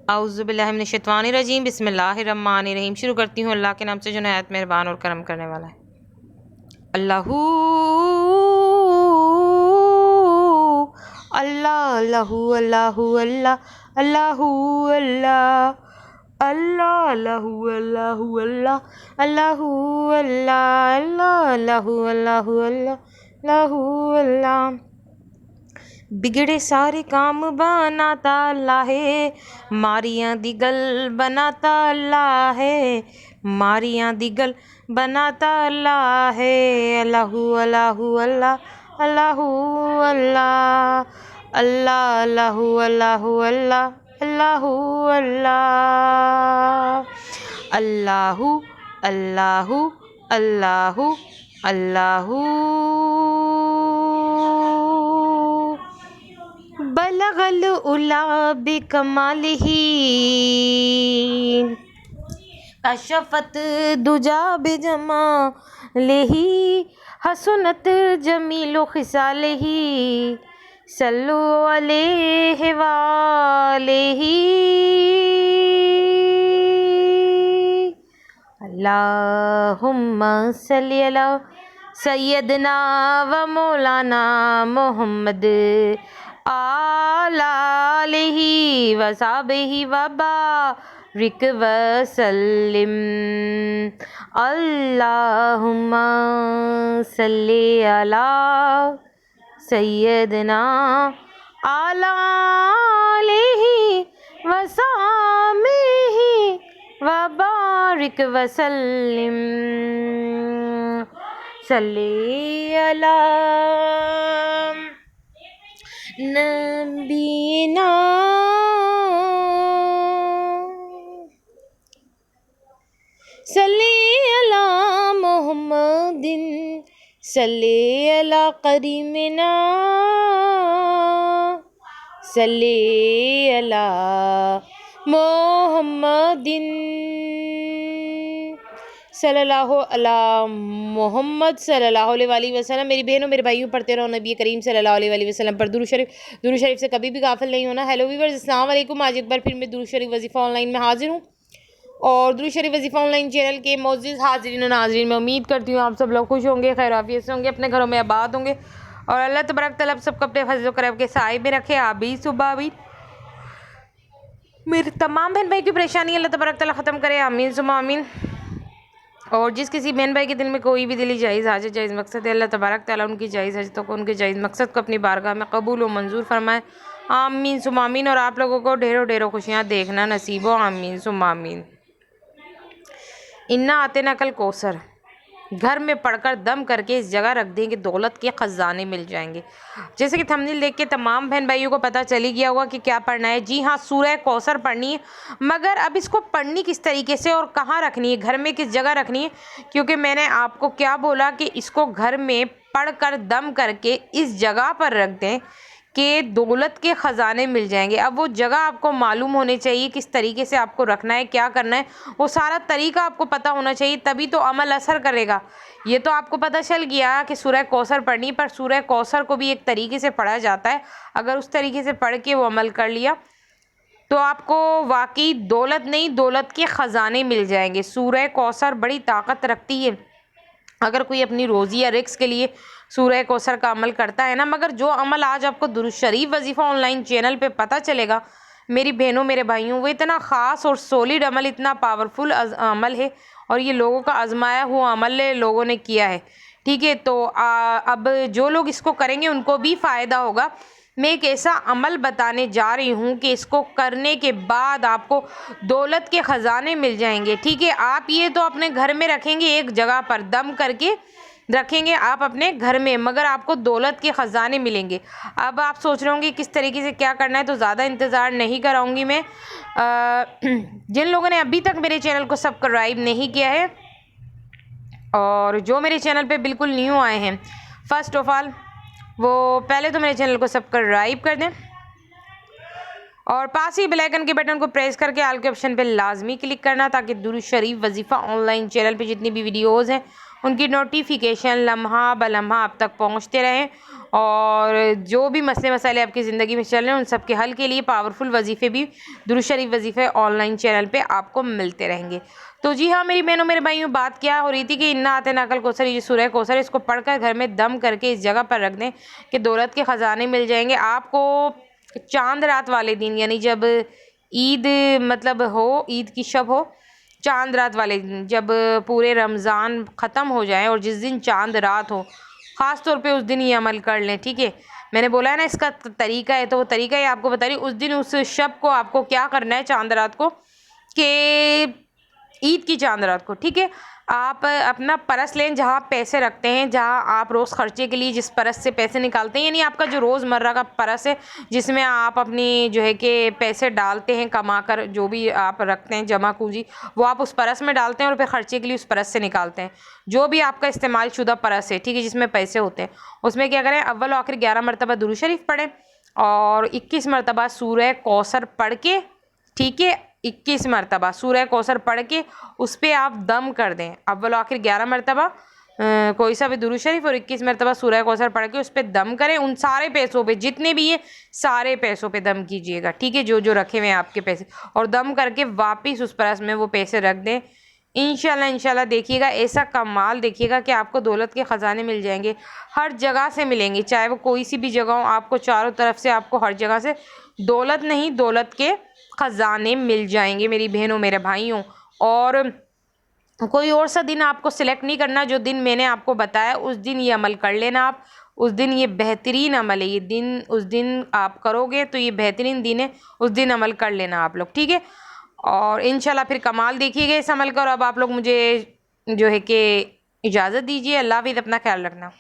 औज़ुबिल्लाहिमिनश्शैतानिर्रजीम बिस्मिल्लाहिर्रहमानिर्रहीम। शुरू करती हूँ अल्लाह के नाम से जो नहायत मेहरबान और करम करने वाला है। अल्लाहू अल्लाह अल्लाहू अल्लाहू अल्लाह अल्लाहू अल्लाह अल्लाह अल्लाहू अल्लाहू अल्लाह अल्लाहू अल्लाह अल्लाह अल्लाहू अल्लाहू अल्लाह अल्लाहू अल्लाह। बिगड़े सारे काम बनाता अल्लाह है, मारियां दी गल बनाता अल्लाह है, मारियां दी गल बनाता अल्लाह है। अल्लाहू अल्लाहू अल्लाह अल्लाहू अल्लाह अल्लाह अल्लाहू अल्लाहू अल्लाह अल्लाहू अल्लाह अल्लाहू अल्लाहू अल्लाहू अल्लाहू बलगल उला बिकमालिही कशफत दुजा बिजमालिही हसनत जमीलो खिसालिही सल्लु अलैहि वालिही। अल्लाहुम्मा सल्ली अला सैयदना व मौलाना मोहम्मद आलिही व साहबिही व बारिक व सल्लिम। अल्लाहुम्मा सल्ली अला सैयदना आलिही व साहबिही व बारिक व सल्लिम। सल्ली अला नबीना सल्ली अला मुहम्मदिन सल्ली अला करीमिना सल्ली अला मुहम्मदिन सल्लल्लाहु अला मोहम्मद सल्लल्लाहु अलैहि वसल्लम। मेरी बहनों मेरे भाइयों, पढ़ते रहो नबी करीम सल्लल्लाहु अलैहि वसल्लम पर दुरूद शरीफ से कभी भी गाफिल नहीं होना। हेलो व्यूअर्स, अस्सलाम वालेकुम। आज एक बार फिर मैं दुरूद शरीफ वजीफ़ा ऑनलाइन में हाजिर हूँ और दुरूद शरीफ वजीफ़ा ऑनलाइन चैनल के मोअज़्ज़िज़ हाज़रीन और नाज़रीन, मैं उम्मीद करती हूँ आप सब लोग खुश होंगे, खैर आफियत से होंगे, अपने घरों में आबाद होंगे और अल्लाह तबारक तआला सबको अपने फज़ल करम के साए में रखे। आमीन सुम्मा आमीन। मेरे तमाम बहन भाई की परेशानी अल्लाह तबारक तआला ख़त्म करे। आमीन सुम्मा आमीन। और जिस किसी बहन भाई के दिल में कोई भी दिली जायज़ हाजत जायज़ मकसद है, अल्लाह तबारक तआला उनकी जायज़ हाजतों को, उनके जायज़ मकसद को अपनी बारगाह में कबूल व मंजूर फरमाए। आमीन सुम्मा आमीन। और आप लोगों को ढेरों ढेरों खुशियाँ देखना नसीब हो। आमीन सुम्मा आमीन। इन्ना आते ना कल कौसर घर में पढ़कर दम करके इस जगह रख देंगे, दौलत के ख़जाने मिल जाएंगे। जैसे कि थंबनेल देख के तमाम बहन भाइयों को पता चली गया होगा कि क्या पढ़ना है। जी हाँ, सूरह कौसर पढ़नी है, मगर अब इसको पढ़नी किस तरीके से और कहाँ रखनी है, घर में किस जगह रखनी है। क्योंकि मैंने आपको क्या बोला कि इसको घर में पढ़कर दम करके इस जगह पर रख दें कि दौलत के ख़जाने मिल जाएंगे। अब वो जगह आपको मालूम होनी चाहिए, किस तरीके से आपको रखना है, क्या करना है, वो सारा तरीका आपको पता होना चाहिए, तभी तो अमल असर करेगा। ये तो आपको पता चल गया कि सूरह कौसर पढ़नी, पर सूरह कौसर को भी एक तरीके से पढ़ा जाता है। अगर उस तरीके से पढ़ के वो अमल कर लिया तो आपको वाकई दौलत नहीं, दौलत के ख़जाने मिल जाएंगे। सूरह कौसर बड़ी ताकत रखती है। अगर कोई अपनी रोज़ी या रिस्क के लिए सूरह कौसर का अमल करता है ना, मगर जो अमल आज आपको दुरूद शरीफ वजीफ़ा ऑनलाइन चैनल पे पता चलेगा मेरी बहनों मेरे भाइयों, वो इतना ख़ास और सॉलिड अमल, इतना पावरफुल अमल है और ये लोगों का आजमाया हुआ अमल लोगों ने किया है। ठीक है, तो अब जो लोग इसको करेंगे उनको भी फ़ायदा होगा। मैं एक ऐसा अमल बताने जा रही हूँ कि इसको करने के बाद आपको दौलत के ख़जाने मिल जाएंगे। ठीक है, आप ये तो अपने घर में रखेंगे, एक जगह पर दम करके रखेंगे आप अपने घर में, मगर आपको दौलत के ख़जाने मिलेंगे। अब आप सोच रहे होंगे किस तरीके से क्या करना है, तो ज़्यादा इंतज़ार नहीं कराऊंगी मैं। जिन लोगों ने अभी तक मेरे चैनल को सब्सक्राइब नहीं किया है और जो मेरे चैनल पे बिल्कुल न्यू आए हैं, फ़र्स्ट ऑफ ऑल वो पहले तो मेरे चैनल को सब्सक्राइब कर दें और पास ही बेल आइकन के बटन को प्रेस करके आल के ऑप्शन पे लाजमी क्लिक करना, ताकि दुरूद शरीफ वजीफ़ा ऑनलाइन चैनल पे जितनी भी वीडियोज़ हैं उनकी नोटिफिकेशन लम्हा ब लम्हा आप तक पहुँचते रहें और जो भी मसले मसाइल आपकी ज़िंदगी में चल रहे हैं उन सब के हल के लिए पावरफुल वजीफ़े भी दुरूद शरीफ वजीफ़े ऑनलाइन चैनल पे आपको मिलते रहेंगे। तो जी हाँ मेरी बहनों मेरे भाइयों, बात क्या हो रही थी कि इन्ना आते नाकल कौसर, ये सूरह कौसर, इसको पढ़कर घर में दम करके इस जगह पर रख दें कि दौलत के ख़जाने मिल जाएंगे आपको। चांद रात वाले दिन, यानी जब ईद मतलब हो, ईद की शब हो, चांद रात वाले दिन, जब पूरे रमज़ान ख़त्म हो जाए और जिस दिन चांद रात हो, ख़ास तौर पे उस दिन ये अमल कर लें। ठीक है, मैंने बोला है ना इसका तरीका है, तो वो तरीका ही आपको बता रही हूँ। उस दिन उस शब को आपको क्या करना है, चांद रात को, कि ईद की चांद रात को, ठीक है, आप अपना परस लें जहाँ आप पैसे रखते हैं, जहाँ आप रोज़ खर्चे के लिए जिस परस से पैसे निकालते हैं, यानी आपका जो रोज़मर्रा का परस है जिसमें आप अपनी जो है कि पैसे डालते हैं कमा कर, जो भी आप रखते हैं जमा पूंजी, वो आप उस परस में डालते हैं और फिर खर्चे के लिए उस परस से निकालते हैं। जो भी आपका इस्तेमाल शुदा परस है, ठीक है, जिसमें पैसे होते हैं, उसमें क्या करें, अव्वल आखिर 11 मरतबा दुरूद शरीफ पढ़ें और 21 मरतबा सूरह कौसर पढ़ के, ठीक है, 21 मरतबा सूरह कौसर पढ़ के उस पर आप दम कर दें। अव्वल आखिर 11 मरतबा कोई सा भी दुरूद शरीफ और 21 मरतबा सूरह कौसर पढ़ के उस पर दम करें। उन सारे पैसों पे, जितने भी ये सारे पैसों पे दम कीजिएगा, ठीक है, जो जो रखे हुए हैं आपके पैसे, और दम करके वापस उस परस में वो पैसे रख दें। इंशाल्लाह देखिएगा ऐसा कमाल, देखिएगा कि आपको दौलत के ख़जाने मिल जाएंगे, हर जगह से मिलेंगे, चाहे वो कोई सी भी जगह हो, आपको चारों तरफ से, आपको हर जगह से दौलत नहीं, दौलत के ख़जाने मिल जाएंगे मेरी बहनों मेरे भाइयों। और कोई और सा दिन आपको सिलेक्ट नहीं करना, जो दिन मैंने आपको बताया उस दिन ये अमल कर लेना आप। उस दिन ये बेहतरीन अमल है, ये दिन उस दिन आप करोगे तो ये बेहतरीन दिन है, उस दिन अमल कर लेना आप लोग, ठीक है। और इंशाल्लाह फिर कमाल देखिएगा इस अमल का। और अब आप लोग मुझे जो है कि इजाज़त दीजिए। अल्लाह हाफ़िज़, अपना ख्याल रखना।